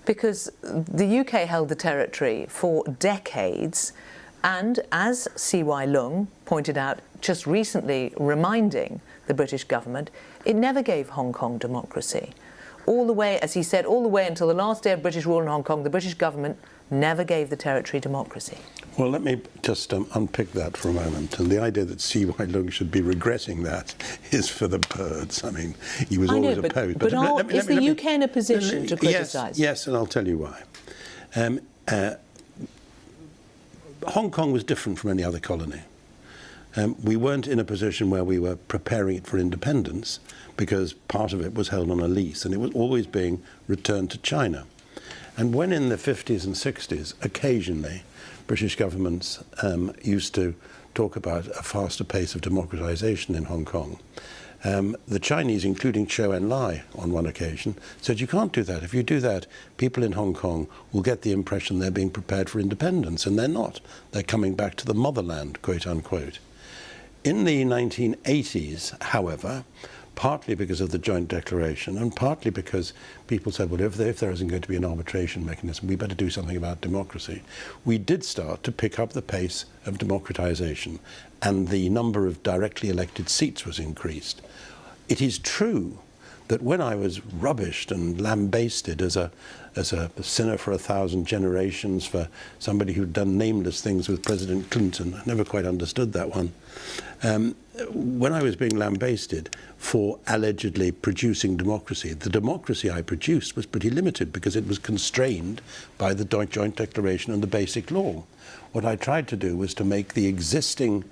Because the UK held the territory for decades, and as C.Y. Leung pointed out just recently, reminding the British government, it never gave Hong Kong democracy. All the way, as he said, all the way until the last day of British rule in Hong Kong, the British government never gave the territory democracy. Well, let me just unpick that for a moment. And the idea that C.Y. Leung should be regretting that is for the birds. I mean, he was always opposed. But is the UK in a position to criticise? Yes, and I'll tell you why. Hong Kong was different from any other colony. We weren't in a position where we were preparing it for independence, because part of it was held on a lease and it was always being returned to China. And when in the 50s and 60s, occasionally, British governments used to talk about a faster pace of democratization in Hong Kong, the Chinese, including Zhou Enlai on one occasion, said you can't do that. If you do that, people in Hong Kong will get the impression they're being prepared for independence, and they're not. They're coming back to the motherland, quote unquote. In the 1980s, however, partly because of the joint declaration and partly because people said, well, if there isn't going to be an arbitration mechanism, we better do something about democracy, we did start to pick up the pace of democratization, and the number of directly elected seats was increased. It is true that when I was rubbished and lambasted as a sinner for 1,000 generations, for somebody who'd done nameless things with President Clinton, I never quite understood that one, when I was being lambasted for allegedly producing democracy, the democracy I produced was pretty limited because it was constrained by the joint declaration and the basic law. What I tried to do was to make the existing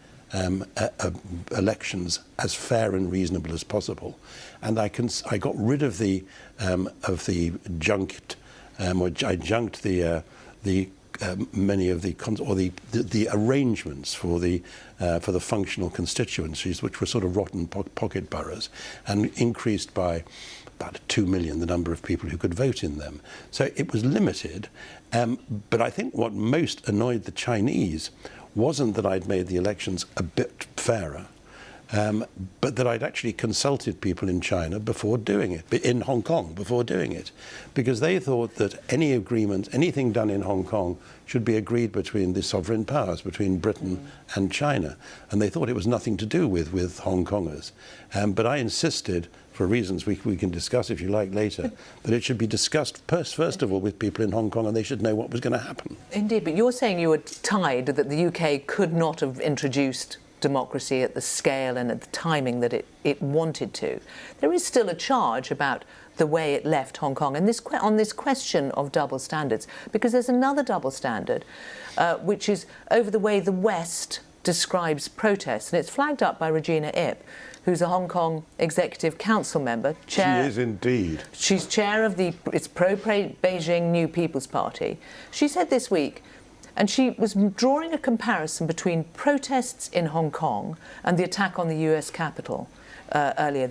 elections as fair and reasonable as possible, and I got rid of the junked, or I junked the many of the arrangements for the functional constituencies, which were sort of rotten pocket boroughs, and increased by about 2 million the number of people who could vote in them. So it was limited, but I think what most annoyed the Chinese wasn't that I'd made the elections a bit fairer, but that I'd actually consulted people in China before doing it, in Hong Kong before doing it, because they thought that any agreement, anything done in Hong Kong should be agreed between the sovereign powers, between Britain and China, and they thought it was nothing to do with Hong Kongers. But I insisted, for reasons we can discuss if you like later, that it should be discussed first of all with people in Hong Kong, and they should know what was going to happen. Indeed, but you're saying you were tied, that the UK could not have introduced democracy at the scale and at the timing that it wanted to. There is still a charge about the way it left Hong Kong, and on this question of double standards, because there's another double standard, which is over the way the West describes protests, and it's flagged up by Regina Ip, who's a Hong Kong Executive Council member. She is indeed. She's chair of its pro-Beijing New People's Party. She said this week, and she was drawing a comparison between protests in Hong Kong and the attack on the US Capitol earlier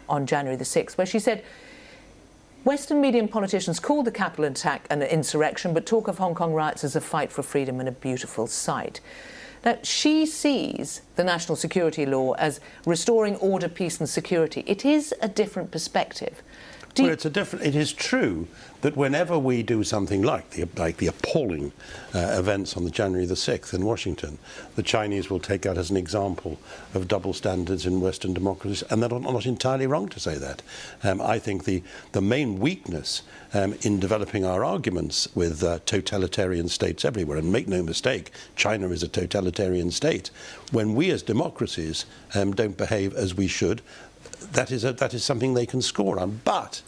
on January the 6th, where she said, Western media and politicians called the Capitol attack an insurrection, but talk of Hong Kong riots as a fight for freedom and a beautiful sight. Now, she sees the national security law as restoring order, peace and security. It is a different perspective. Well, it is true that whenever we do something like the appalling events on the January the 6th in Washington, the Chinese will take that as an example of double standards in Western democracies, and they're not entirely wrong to say that. I think the main weakness in developing our arguments with totalitarian states everywhere, and make no mistake, China is a totalitarian state, when we as democracies don't behave as we should, that is something they can score on. But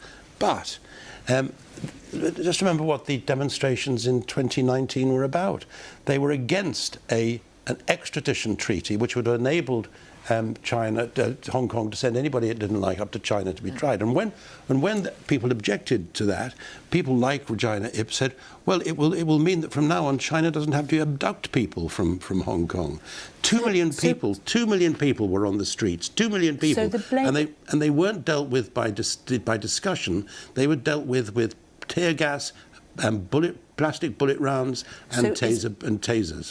just remember what the demonstrations in 2019 were about. They were against an extradition treaty which would have enabled Hong Kong to send anybody it didn't like up to China to be tried. And when people objected to that, people like Regina Ip said, well, it will mean that from now on China doesn't have to abduct people from Hong Kong. 2 million people were on the streets. 2 million people, and they weren't dealt with by discussion. They were dealt with tear gas and plastic bullet rounds and tasers.